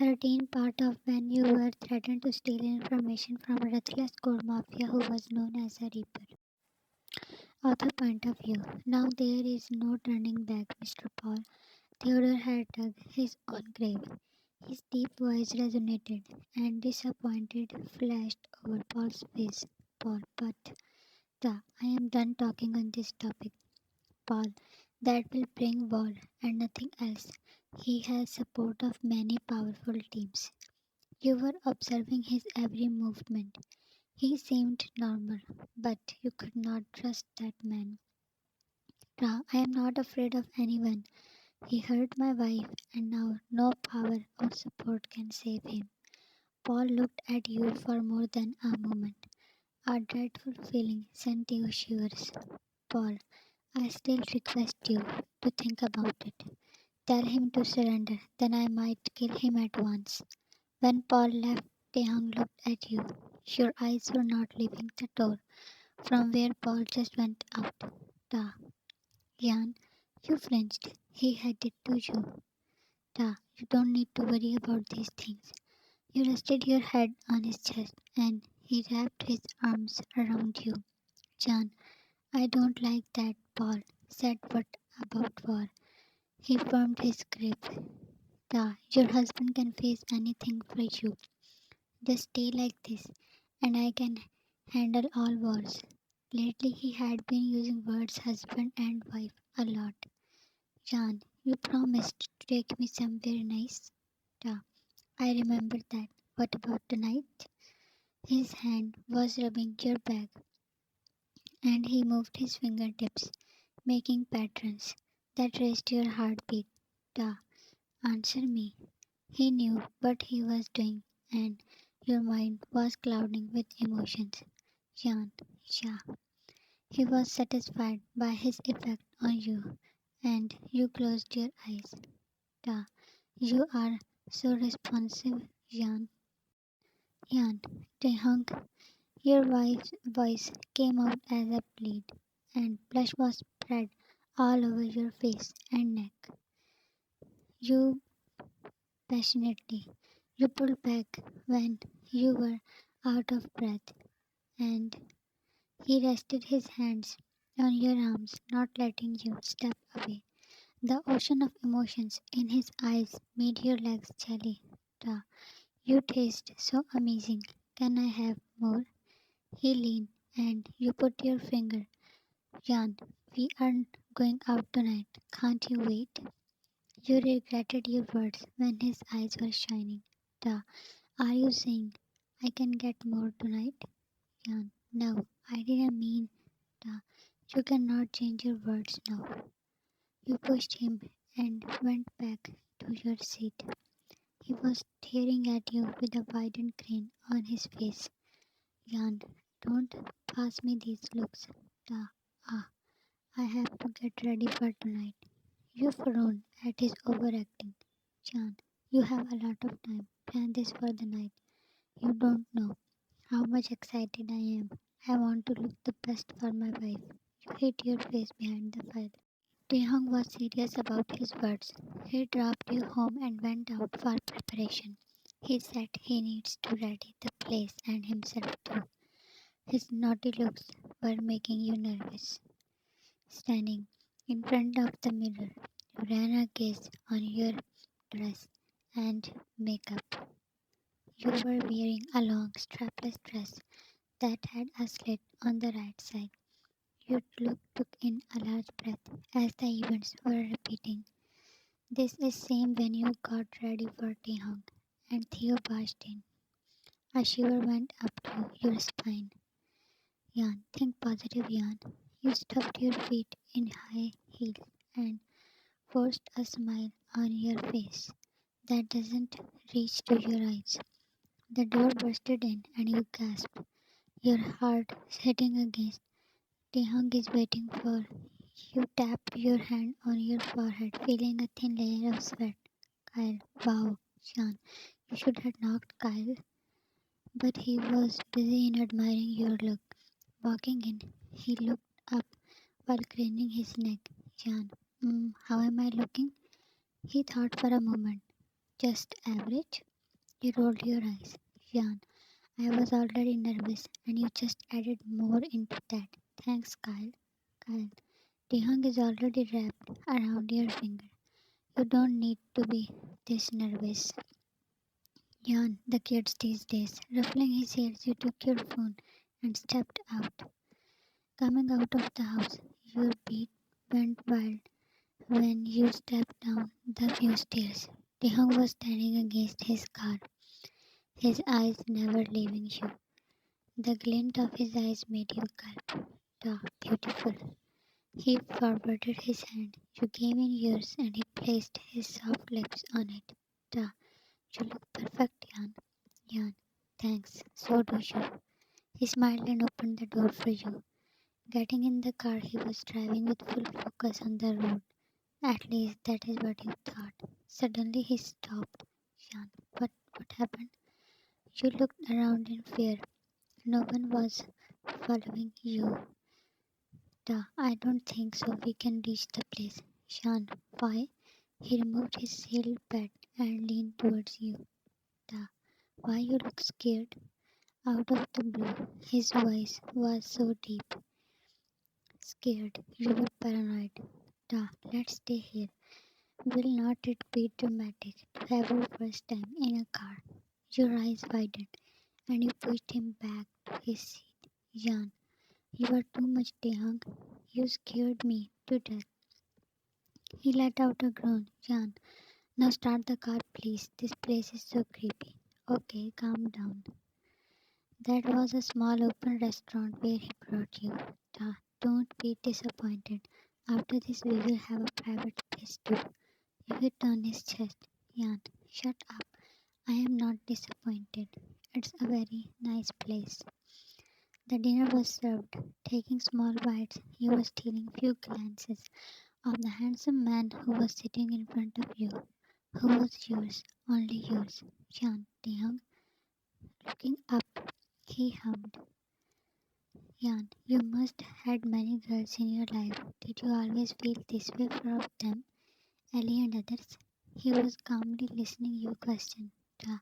13 part of when you were threatened to steal information from a ruthless gold mafia who was known as a Reaper. Author point of view. Now there is no turning back, Mr. Paul. Theodore had dug his own grave. His deep voice resonated, and disappointed flashed over Paul's face. Paul, but I am done talking on this topic. Paul, that will bring war and nothing else. He has support of many powerful teams. You were observing his every movement. He seemed normal, but you could not trust that man. I am not afraid of anyone. He hurt my wife, and now no power or support can save him. Paul looked at you for more than a moment. A dreadful feeling sent you shivers. Paul, I still request you to think about it. Tell him to surrender, then I might kill him at once. When Paul left, Taehyung looked at you. Your eyes were not leaving the door from where Paul just went out. Ta, Yan, you flinched. He headed to you. Ta, you don't need to worry about these things. You rested your head on his chest and he wrapped his arms around you. Jan, I don't like that, Paul said, what about war? He firmed his grip. Ta, your husband can face anything for you. Just stay like this, and I can handle all wars. Lately, he had been using words husband and wife a lot. Jan, you promised to take me somewhere nice. Ta, I remember that. What about tonight? His hand was rubbing your back, and he moved his fingertips, making patterns that raised your heartbeat. Ta, answer me. He knew what he was doing, and your mind was clouding with emotions. Jan, yeah. He was satisfied by his effect on you, and you closed your eyes. Ta, you are so responsive, Jan. Jan, Taehyung, your wife's voice came out as a plead, and blush was spread all over your face and neck. You passionately, you pulled back when you were out of breath, and he rested his hands on your arms, not letting you step away. The ocean of emotions in his eyes made your legs jelly. Ta, you taste so amazing. Can I have more? He leaned and you put your finger. Jan, we aren't going out tonight. Can't you wait? You regretted your words when his eyes were shining. Ta, are you saying I can get more tonight? Jan, no, I didn't mean ta. You cannot change your words now. You pushed him and went back to your seat. He was staring at you with a widened grin on his face. Jan, don't pass me these looks. Ta, ah, I have to get ready for tonight. You frowned at his overacting. Jan, you have a lot of time. Plan this for the night. You don't know how much excited I am. I want to look the best for my wife. You hid your face behind the file. Taehyung was serious about his words. He dropped you home and went out for preparation. He said he needs to ready the place and himself too. His naughty looks were making you nervous. Standing in front of the mirror, you ran a gaze on your dress and makeup. You were wearing a long strapless dress that had a slit on the right side. Took in a large breath as the events were repeating. This is same when you got ready for Taehyung and Theo barged in. A shiver went up to your spine. Yan, think positive, Yan. You stuffed your feet in high heels and forced a smile on your face that doesn't reach to your eyes. The door bursted in and you gasped, your heart hitting against. Taehyung is waiting for you. Tapped your hand on your forehead, feeling a thin layer of sweat. Kyle, wow, Sean, you should have knocked Kyle. But he was busy in admiring your look. Walking in, he looked up while craning his neck. Sean, how am I looking? He thought for a moment. Just average? You rolled your eyes. Jan, I was already nervous and you just added more into that. Thanks, Kyle. Kyle, taehyung is already wrapped around your finger. You don't need to be this nervous. Jan, the kids these days. Ruffling his hair, you took your phone and stepped out. Coming out of the house, your beat went wild when you stepped down the few stairs. Taehyung was standing against his car, his eyes never leaving you. The glint of his eyes made you gulp. "Da, beautiful." He forwarded his hand. You gave in yours and he placed his soft lips on it. "Da, you look perfect, Jan." "Jan, thanks. So do you." He smiled and opened the door for you. Getting in the car, he was driving with full focus on the road. At least that is what you thought. Suddenly he stopped. "Jan, what happened?" You looked around in fear. No one was following you. "Da, I don't think so. We can reach the place." "Shan, why?" He removed his sealed pad and leaned towards you. "Da, why you look scared?" Out of the blue, his voice was so deep. "Scared. You were paranoid." "Da, let's stay here. Will not it be dramatic to have our first time in a car?" Your eyes widened and you pushed him back to his seat. "Jan, you are too much, Taehyung. You scared me to death." He let out a groan. "Jan, now start the car, please. This place is so creepy." "Okay, calm down." That was a small open restaurant where he brought you. Don't be disappointed. After this, we will have a private space too. You hit on his chest. "Jan, shut up. I am not disappointed. It's a very nice place." The dinner was served. Taking small bites, he was stealing few glances of the handsome man who was sitting in front of you, who was yours, only yours. "Jan, Taehyung." Looking up, he hummed. "Jan, you must had many girls in your life. Did you always feel this way for them, Ellie and others?" He was calmly listening you question. "Ja,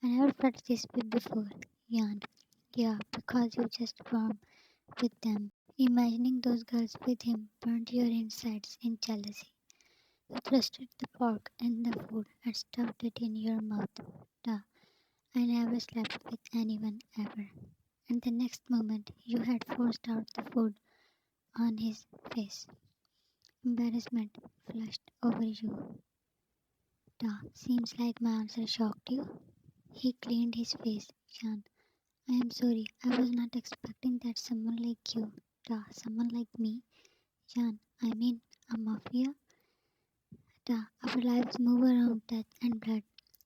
I never felt this way before." "Jan, yeah, because you just warm with them." Imagining those girls with him burned your insides in jealousy. You thrusted the fork in the food and stuffed it in your mouth. Duh, I never slept with anyone ever. And the next moment you had forced out the food on his face. Embarrassment flushed over you. Duh, seems like my answer shocked you. He cleaned his face. "Shan, I am sorry. I was not expecting that someone like you. Duh, someone like me. Jan, I mean, a mafia. Our lives move around death and blood.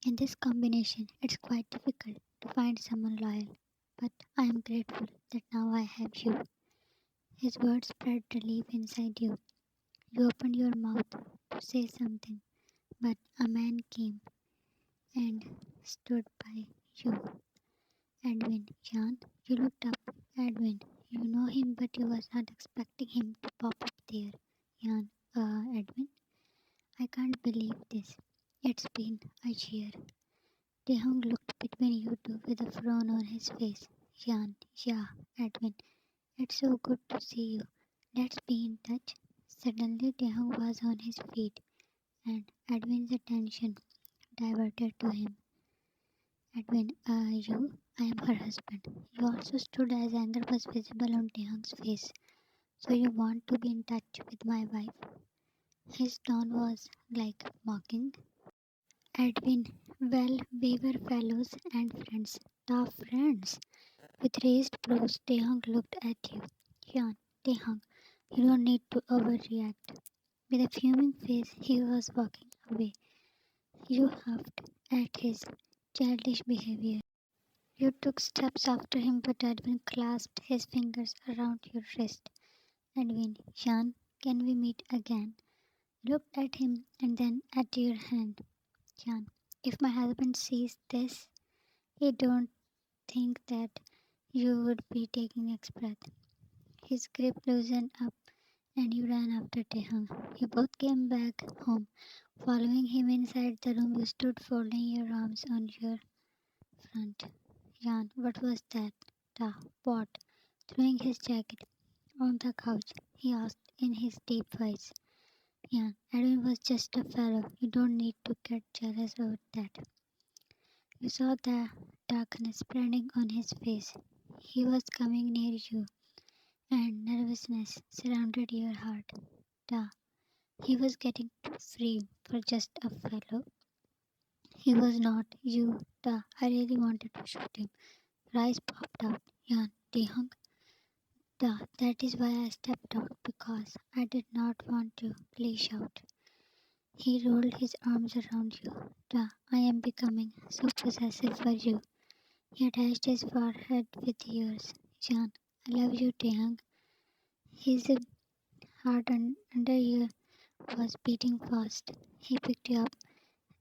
In this combination, it's quite difficult to find someone loyal. But I am grateful that now I have you." His words spread relief inside you. You opened your mouth to say something, but a man came and stood by you. "Edwin, Jan." You looked up. "Edwin, you know him, but you was not expecting him to pop up there." "Jan, Edwin, I can't believe this. It's been a year." Taehyung looked between you two with a frown on his face. "Jan, yeah, Edwin, it's so good to see you. Let's be in touch." Suddenly Taehyung was on his feet and Edwin's attention diverted to him. "Edwin, you? I am her husband." You also stood as anger was visible on Taehyung's face. "So you want to be in touch with my wife?" His tone was like mocking. "Edwin, well, we were fellows and friends." "Tough friends." With raised brows, Taehyung looked at you. "Jan, Taehyung, you don't need to overreact." With a fuming face, he was walking away. You huffed at his childish behavior. You took steps after him, but Edwin clasped his fingers around your wrist. "Edwin, Jan, can we meet again?" Looked at him and then at your hand. "Jan, if my husband sees this, he don't think that you would be taking next breath." His grip loosened up and you ran after Taehyung. You both came back home. Following him inside the room, you stood folding your arms on your front. Jan, what was that? Da, what? Throwing his jacket on the couch, he asked in his deep voice. Jan, Edwin was just a fellow. You don't need to get jealous about that. You saw the darkness spreading on his face. He was coming near you, and nervousness surrounded your heart. Da, he was getting too free for just a fellow. He was not. You, da, I really wanted to shoot him. Her eyes popped out. Jan, taehyung. Da, that is why I stepped out, because I did not want to lash out. He rolled his arms around you. Da, I am becoming so possessive for you. He attached his forehead with yours. Jan, I love you, taehyung. His heart under you was beating fast. He picked you up.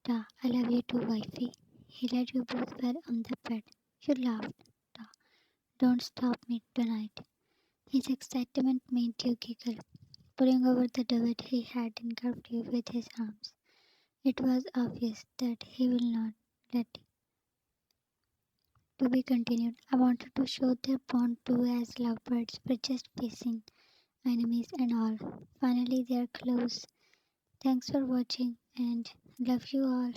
Da, I love you too, wifey. He let you both well on the bed. You laughed. Da, don't stop me tonight. His excitement made you giggle. Pulling over the duvet, he had engulfed you with his arms. It was obvious that he will not let to be continued. I wanted to show their bond too as lovebirds were just facing enemies and all. Finally, they are close. Thanks for watching and love you all.